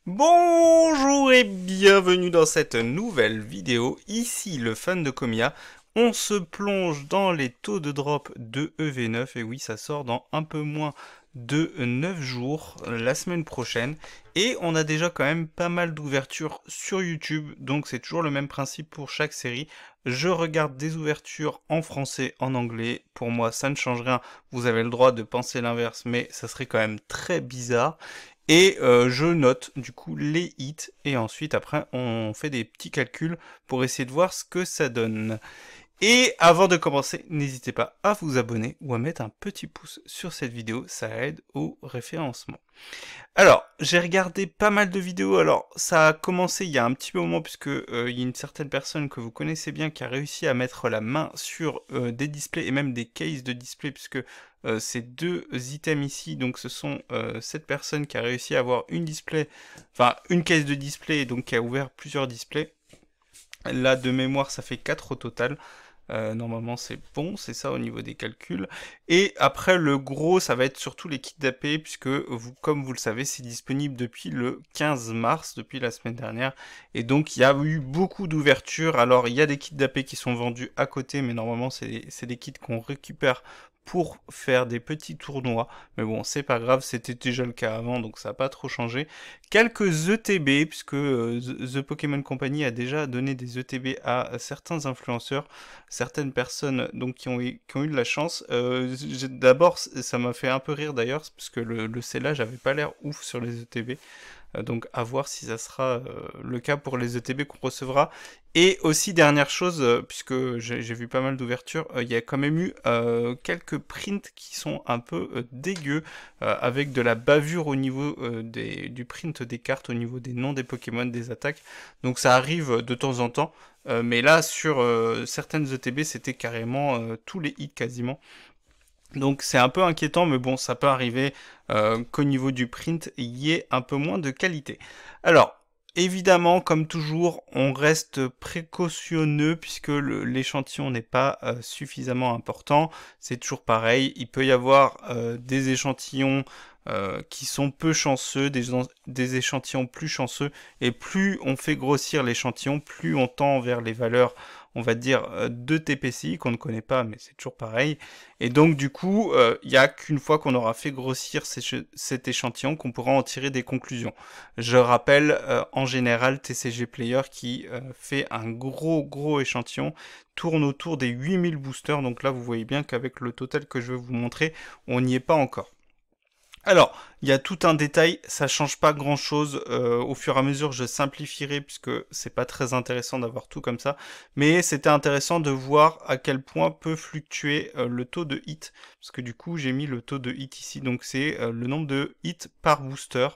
Bonjour et bienvenue dans cette nouvelle vidéo. Ici le fan de Comia. On se plonge dans les taux de drop de EV9. Et oui, ça sort dans un peu moins de 9 jours, la semaine prochaine. Et on a déjà quand même pas mal d'ouvertures sur YouTube. Donc c'est toujours le même principe pour chaque série. Je regarde des ouvertures en français, en anglais. Pour moi, ça ne change rien. Vous avez le droit de penser l'inverse, mais ça serait quand même très bizarre. Et je note du coup les hits et ensuite après on fait des petits calculs pour essayer de voir ce que ça donne. Et avant de commencer, n'hésitez pas à vous abonner ou à mettre un petit pouce sur cette vidéo, ça aide au référencement. Alors, j'ai regardé pas mal de vidéos. Alors, ça a commencé il y a un petit moment puisque il y a une certaine personne que vous connaissez bien qui a réussi à mettre la main sur des displays et même des cases de displays puisque ces deux items ici, donc ce sont cette personne qui a réussi à avoir une case de display, donc qui a ouvert plusieurs displays. Là, de mémoire, ça fait 4 au total. Normalement c'est bon, c'est ça au niveau des calculs. Et après le gros, ça va être surtout les kits d'AP, puisque vous, comme vous le savez, c'est disponible depuis le 15 mars, depuis la semaine dernière. Et donc il y a eu beaucoup d'ouvertures. Alors il y a des kits d'AP qui sont vendus à côté, mais normalement c'est des kits qu'on récupère pour faire des petits tournois. Mais bon, c'est pas grave, c'était déjà le cas avant, donc ça n'a pas trop changé. Quelques ETB, puisque The Pokémon Company a déjà donné des ETB à certains influenceurs, certaines personnes donc qui ont eu de la chance. D'abord, ça m'a fait un peu rire d'ailleurs, parce que le scellage avait pas l'air ouf sur les ETB. Donc à voir si ça sera le cas pour les ETB qu'on recevra. Et aussi dernière chose, puisque j'ai vu pas mal d'ouvertures, il y a quand même eu quelques prints qui sont un peu dégueux, avec de la bavure au niveau du print des cartes, au niveau des noms des Pokémon, des attaques. Donc ça arrive de temps en temps. Mais là, sur certaines ETB, c'était carrément tous les hits quasiment. Donc c'est un peu inquiétant, mais bon, ça peut arriver qu'au niveau du print, il y ait un peu moins de qualité. Alors, évidemment, comme toujours, on reste précautionneux puisque l'échantillon n'est pas suffisamment important. C'est toujours pareil, il peut y avoir des échantillons qui sont peu chanceux, des échantillons plus chanceux, et plus on fait grossir l'échantillon, plus on tend vers les valeurs, on va dire, de TPCI qu'on ne connaît pas, mais c'est toujours pareil. Et donc du coup, il n'y a qu'une fois qu'on aura fait grossir cet échantillon qu'on pourra en tirer des conclusions. Je rappelle en général TCG Player qui fait un gros échantillon, tourne autour des 8000 boosters, donc là vous voyez bien qu'avec le total que je vais vous montrer, on n'y est pas encore. Alors, il y a tout un détail, ça change pas grand chose. Au fur et à mesure, je simplifierai puisque c'est pas très intéressant d'avoir tout comme ça. Mais c'était intéressant de voir à quel point peut fluctuer le taux de hit. Parce que du coup, j'ai mis le taux de hit ici. Donc c'est le nombre de hits par booster.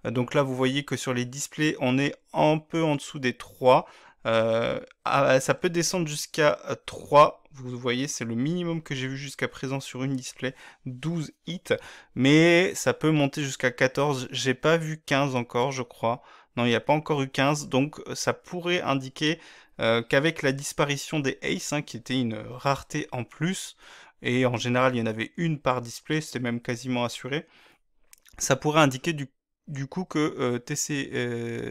Donc là, vous voyez que sur les displays, on est un peu en dessous des 3. Ça peut descendre jusqu'à 3. Vous voyez, c'est le minimum que j'ai vu jusqu'à présent sur une display. 12 hits. Mais ça peut monter jusqu'à 14. J'ai pas vu 15 encore, je crois. Non, il n'y a pas encore eu 15. Donc ça pourrait indiquer qu'avec la disparition des Ace, hein, qui était une rareté en plus, et en général il y en avait une par display, c'était même quasiment assuré, ça pourrait indiquer du coup que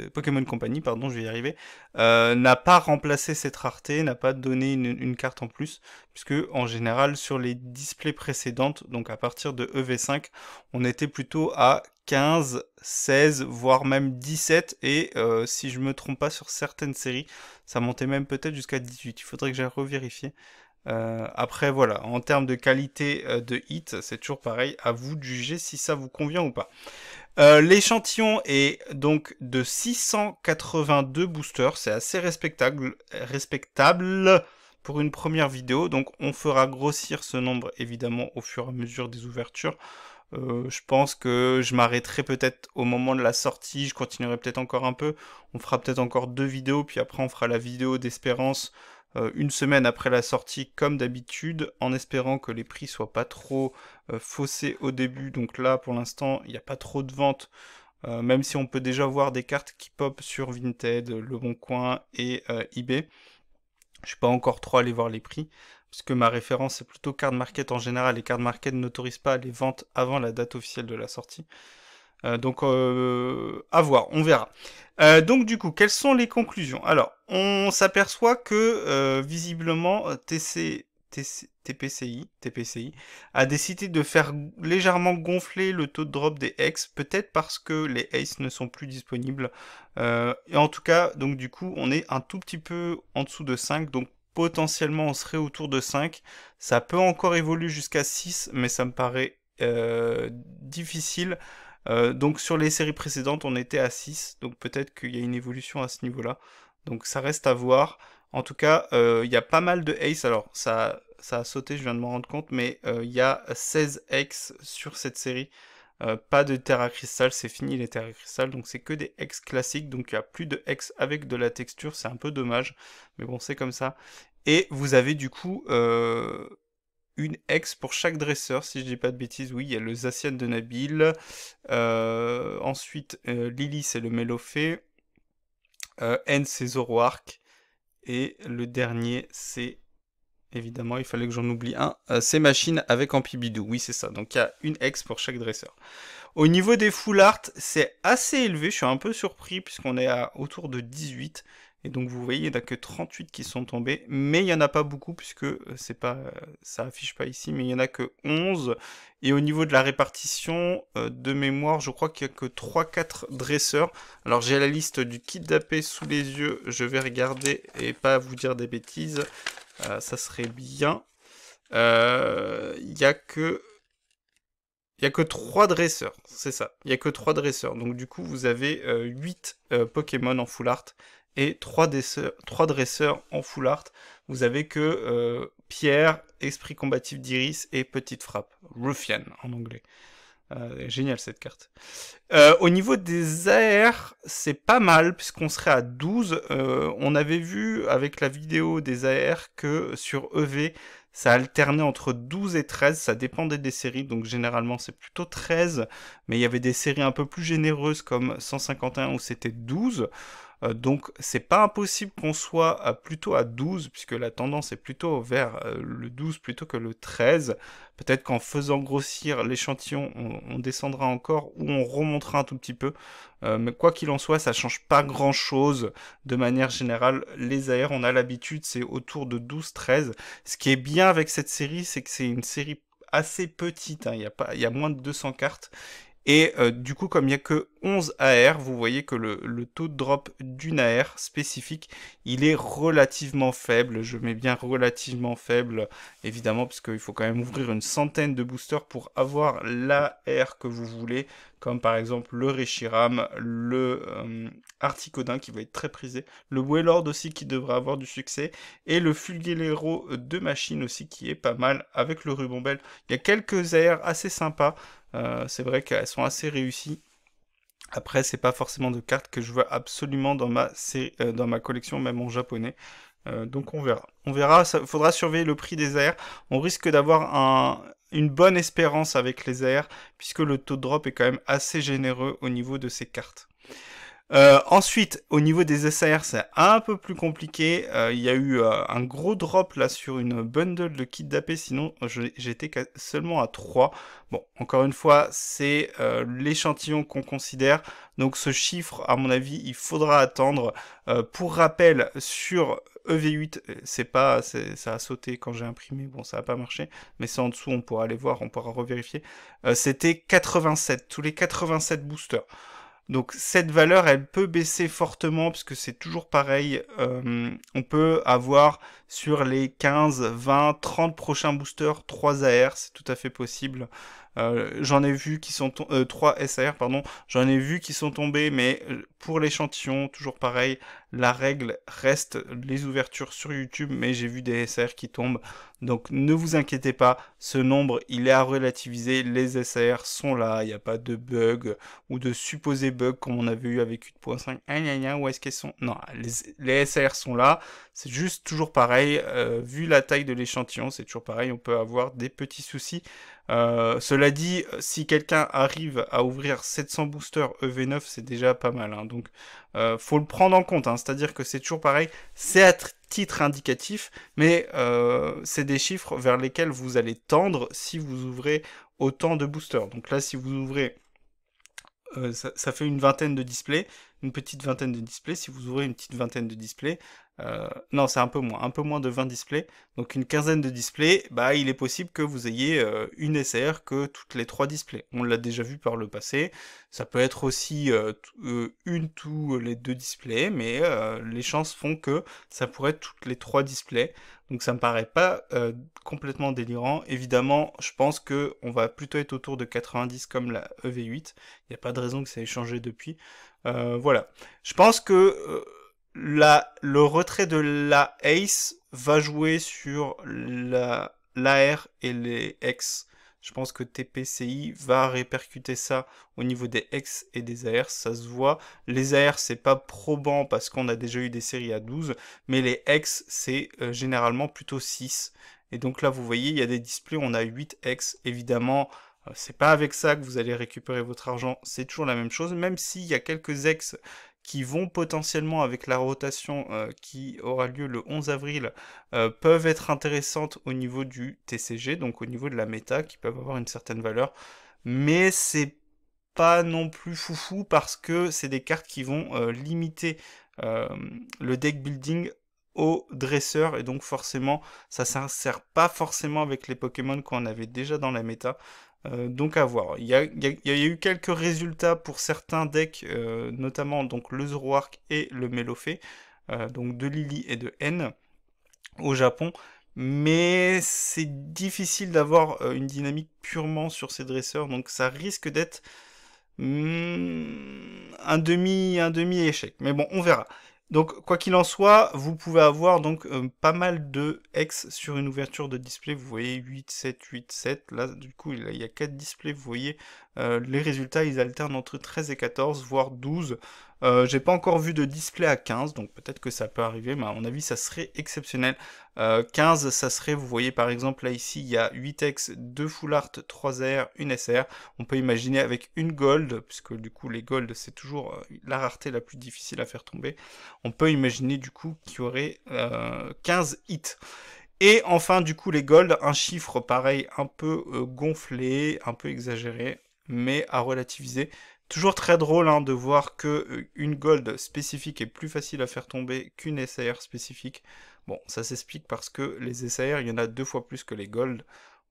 Pokémon Company, pardon, je vais y arriver, n'a pas remplacé cette rareté, n'a pas donné une carte en plus, puisque en général sur les displays précédentes, donc à partir de EV5, on était plutôt à 15, 16, voire même 17, et si je me trompe pas sur certaines séries, ça montait même peut-être jusqu'à 18. Il faudrait que j'aille revérifier. Après voilà, en termes de qualité de hit, c'est toujours pareil, à vous de juger si ça vous convient ou pas. L'échantillon est donc de 682 boosters, c'est assez respectable pour une première vidéo, donc on fera grossir ce nombre évidemment au fur et à mesure des ouvertures. Je pense que je m'arrêterai peut-être au moment de la sortie, je continuerai peut-être encore un peu, on fera peut-être encore 2 vidéos, puis après on fera la vidéo d'espérance une semaine après la sortie comme d'habitude, en espérant que les prix soient pas trop faussés au début. Donc là pour l'instant il n'y a pas trop de ventes, même si on peut déjà voir des cartes qui pop sur Vinted, Le Bon Coin et eBay. Je suis pas encore trop allé voir les prix, parce que ma référence c'est plutôt Card Market en général, et Card Market n'autorise pas les ventes avant la date officielle de la sortie. Donc à voir, on verra. Donc du coup, quelles sont les conclusions? Alors, on s'aperçoit que visiblement TPCI a décidé de faire légèrement gonfler le taux de drop des X, peut-être parce que les Ace ne sont plus disponibles. Et en tout cas, donc du coup, on est un tout petit peu en dessous de 5, donc potentiellement on serait autour de 5. Ça peut encore évoluer jusqu'à 6, mais ça me paraît difficile. Donc sur les séries précédentes, on était à 6, donc peut-être qu'il y a une évolution à ce niveau-là. Donc ça reste à voir. En tout cas, il y a pas mal de Ace. Alors ça a sauté, je viens de m'en rendre compte, mais il y a 16 X sur cette série. Pas de Terra Crystal, c'est fini les Terra Crystal, donc c'est que des X classiques, donc il n'y a plus de X avec de la texture, c'est un peu dommage, mais bon c'est comme ça. Et vous avez du coup une ex pour chaque dresseur, si je dis pas de bêtises. Oui, il y a le Zacian de Nabil. Ensuite, Lily, c'est le Mélophée. N, c'est Zoroark. Et le dernier, c'est... Évidemment, il fallait que j'en oublie un. C'est Machine avec Ampibidou. Oui, c'est ça. Donc, il y a une ex pour chaque dresseur. Au niveau des full art, c'est assez élevé. Je suis un peu surpris puisqu'on est à autour de 18. Et donc vous voyez, il n'y en a que 38 qui sont tombés. Mais il n'y en a pas beaucoup puisque c'est pas, ça affiche pas ici. Mais il n'y en a que 11. Et au niveau de la répartition de mémoire, je crois qu'il n'y a que 3-4 dresseurs. Alors j'ai la liste du kit d'AP sous les yeux. Je vais regarder et pas vous dire des bêtises. Ça serait bien. Il n'y a que... Il n'y a que 3 dresseurs, c'est ça. Il n'y a que 3 dresseurs. Donc du coup, vous avez 8 Pokémon en full art et 3 dresseurs en full art. Vous avez que Pierre, Esprit combatif d'Iris et Petite Frappe. Ruffian en anglais. Génial cette carte. Au niveau des AR, c'est pas mal puisqu'on serait à 12. On avait vu avec la vidéo des AR que sur EV, ça alternait entre 12 et 13, ça dépendait des séries, donc généralement c'est plutôt 13, mais il y avait des séries un peu plus généreuses comme 151 où c'était 12. Donc c'est pas impossible qu'on soit plutôt à 12, puisque la tendance est plutôt vers le 12 plutôt que le 13. Peut-être qu'en faisant grossir l'échantillon, on descendra encore ou on remontera un tout petit peu. Mais quoi qu'il en soit, ça change pas grand-chose de manière générale. Les AR, on a l'habitude, c'est autour de 12-13. Ce qui est bien avec cette série, c'est que c'est une série assez petite, hein. Il y a moins de 200 cartes. Et du coup, comme il n'y a que 11 AR, vous voyez que le taux de drop d'une AR spécifique, il est relativement faible. Je mets bien relativement faible, évidemment, parce qu'il faut quand même ouvrir une centaine de boosters pour avoir l'AR que vous voulez, comme par exemple le Reshiram, le Articodin qui va être très prisé, le Wailord aussi qui devrait avoir du succès, et le Fulguilero de machine aussi qui est pas mal avec le Ruban Bell. Il y a quelques AR assez sympas. C'est vrai qu'elles sont assez réussies. Après, c'est pas forcément de cartes que je veux absolument dans dans ma collection, même en japonais. Donc on verra. On verra, il faudra surveiller le prix des AR. On risque d'avoir une bonne espérance avec les AR, puisque le taux de drop est quand même assez généreux au niveau de ces cartes. Ensuite, au niveau des SAR, c'est un peu plus compliqué. Il y a eu un gros drop là sur une bundle de kits d'AP, sinon j'étais seulement à 3. Bon, encore une fois, c'est l'échantillon qu'on considère. Donc ce chiffre, à mon avis, il faudra attendre. Pour rappel, sur EV8, ça a sauté quand j'ai imprimé, bon ça n'a pas marché, mais c'est en dessous, on pourra aller voir, on pourra revérifier. C'était 87, tous les 87 boosters. Donc cette valeur, elle peut baisser fortement parce que c'est toujours pareil. On peut avoir sur les 15, 20, 30 prochains boosters 3 AR, c'est tout à fait possible. J'en ai vu qui sont 3 SAR, pardon. J'en ai vu qui sont tombés, mais pour l'échantillon, toujours pareil. La règle reste les ouvertures sur YouTube, mais j'ai vu des SAR qui tombent. Donc ne vous inquiétez pas, ce nombre, il est à relativiser. Les SAR sont là, il n'y a pas de bug ou de supposés bugs comme on avait eu avec 8.5. Où est-ce qu'elles sont? Non, les SAR sont là. C'est juste toujours pareil. Vu la taille de l'échantillon, c'est toujours pareil. On peut avoir des petits soucis. Cela dit, si quelqu'un arrive à ouvrir 700 boosters EV9, c'est déjà pas mal, hein. Donc faut le prendre en compte, hein. C'est-à-dire que c'est toujours pareil, c'est à titre indicatif, mais c'est des chiffres vers lesquels vous allez tendre si vous ouvrez autant de boosters. Donc là, si vous ouvrez ça fait une vingtaine de displays, une petite vingtaine de displays. Si vous ouvrez une petite vingtaine de displays, non, c'est un peu moins de 20 displays. Donc une quinzaine de displays, bah il est possible que vous ayez une SAR que toutes les 3 displays. On l'a déjà vu par le passé. Ça peut être aussi une tous les 2 displays, mais les chances font que ça pourrait être toutes les 3 displays. Donc ça me paraît pas complètement délirant. Évidemment, je pense que on va plutôt être autour de 90 comme la EV8. Il n'y a pas de raison que ça ait changé depuis. Voilà. Je pense que le retrait de la Ace va jouer sur l'AR et les X. Je pense que TPCI va répercuter ça au niveau des X et des AR, ça se voit. Les AR, c'est pas probant parce qu'on a déjà eu des séries à 12, mais les X, c'est généralement plutôt 6. Et donc là, vous voyez, il y a des displays, on a 8X. Évidemment, c'est pas avec ça que vous allez récupérer votre argent, c'est toujours la même chose, même s'il y a quelques X qui vont potentiellement, avec la rotation qui aura lieu le 11 avril, peuvent être intéressantes au niveau du TCG, donc au niveau de la méta, qui peuvent avoir une certaine valeur, mais c'est pas non plus foufou parce que c'est des cartes qui vont limiter le deck building aux dresseurs, et donc forcément ça s'insère pas forcément avec les Pokémon qu'on avait déjà dans la méta. Donc à voir. Il y a eu quelques résultats pour certains decks, notamment donc le Zoroark et le Melofé, donc de Lily et de N au Japon, mais c'est difficile d'avoir une dynamique purement sur ces dresseurs, donc ça risque d'être un demi échec. Mais bon, on verra. Donc, quoi qu'il en soit, vous pouvez avoir donc pas mal de X sur une ouverture de display. Vous voyez 8, 7, 8, 7. Là, du coup, il y a 4 displays. Vous voyez, les résultats, ils alternent entre 13 et 14, voire 12. J'ai pas encore vu de display à 15, donc peut-être que ça peut arriver, mais à mon avis, ça serait exceptionnel. 15, ça serait, vous voyez par exemple, là ici, il y a 8X, 2 Full Art, 3 AR, une SR. On peut imaginer avec une Gold, puisque du coup, les Gold, c'est toujours la rareté la plus difficile à faire tomber. On peut imaginer du coup qu'il y aurait 15 hits. Et enfin, du coup, les Gold, un chiffre pareil, un peu gonflé, un peu exagéré, mais à relativiser. Toujours très drôle hein, de voir que une gold spécifique est plus facile à faire tomber qu'une SAR spécifique. Bon, ça s'explique parce que les SAR, il y en a 2 fois plus que les gold.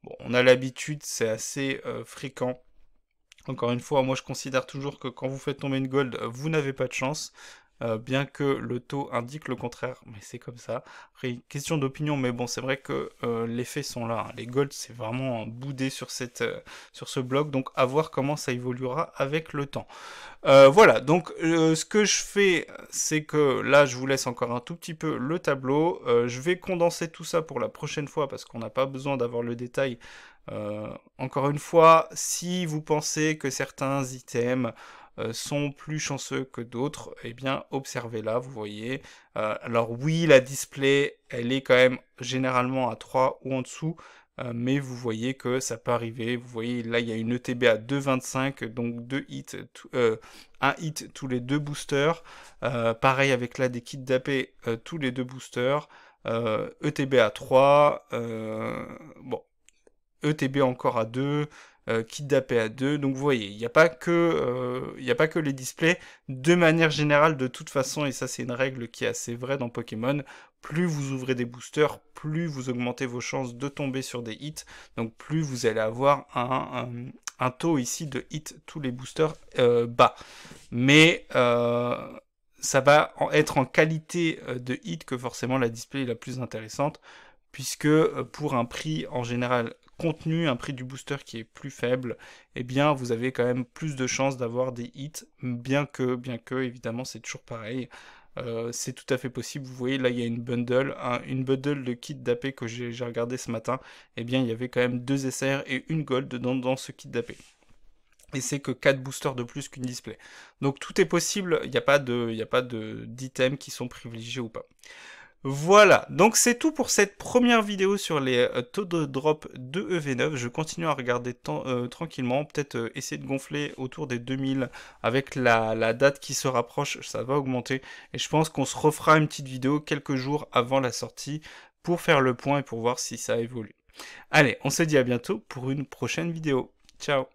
Bon, on a l'habitude, c'est assez fréquent. Encore une fois, moi je considère toujours que quand vous faites tomber une gold, vous n'avez pas de chance. Bien que le taux indique le contraire, mais c'est comme ça. Après, question d'opinion, mais bon, c'est vrai que les faits sont là. Hein. Les golds, c'est vraiment boudé sur ce bloc, donc à voir comment ça évoluera avec le temps. Voilà, donc ce que je fais, c'est que là, je vous laisse encore un tout petit peu le tableau. Je vais condenser tout ça pour la prochaine fois, parce qu'on n'a pas besoin d'avoir le détail. Encore une fois, si vous pensez que certains items sont plus chanceux que d'autres, eh bien observez-la, vous voyez. Alors oui, la display, elle est quand même généralement à 3 ou en dessous, mais vous voyez que ça peut arriver. Vous voyez, là, il y a une ETB à 2,25, donc 2 hits, un hit tous les 2 boosters. Pareil avec là des kits d'AP tous les 2 boosters. ETB à 3, bon, ETB encore à 2, kit d'AP à 2, donc vous voyez, il n'y a pas que les displays, de manière générale, de toute façon, et ça c'est une règle qui est assez vraie dans Pokémon, plus vous ouvrez des boosters, plus vous augmentez vos chances de tomber sur des hits, donc plus vous allez avoir un taux ici de hits, tous les boosters bas. Mais ça va être en qualité de hit que forcément la display est la plus intéressante, puisque pour un prix en général contenu, un prix du booster qui est plus faible, eh bien vous avez quand même plus de chances d'avoir des hits, bien que évidemment c'est toujours pareil. C'est tout à fait possible, vous voyez là il y a une bundle de kit d'AP que j'ai regardé ce matin, eh bien il y avait quand même 2 SR et une gold dans ce kit d'AP. Et c'est que 4 boosters de plus qu'une display. Donc tout est possible, il n'y a pas d'items qui sont privilégiés ou pas. Voilà, donc c'est tout pour cette première vidéo sur les taux de drop de EV9. Je continue à regarder tranquillement, peut-être essayer de gonfler autour des 2000 avec la date qui se rapproche, ça va augmenter. Et je pense qu'on se refera une petite vidéo quelques jours avant la sortie pour faire le point et pour voir si ça évolue. Allez, on se dit à bientôt pour une prochaine vidéo. Ciao!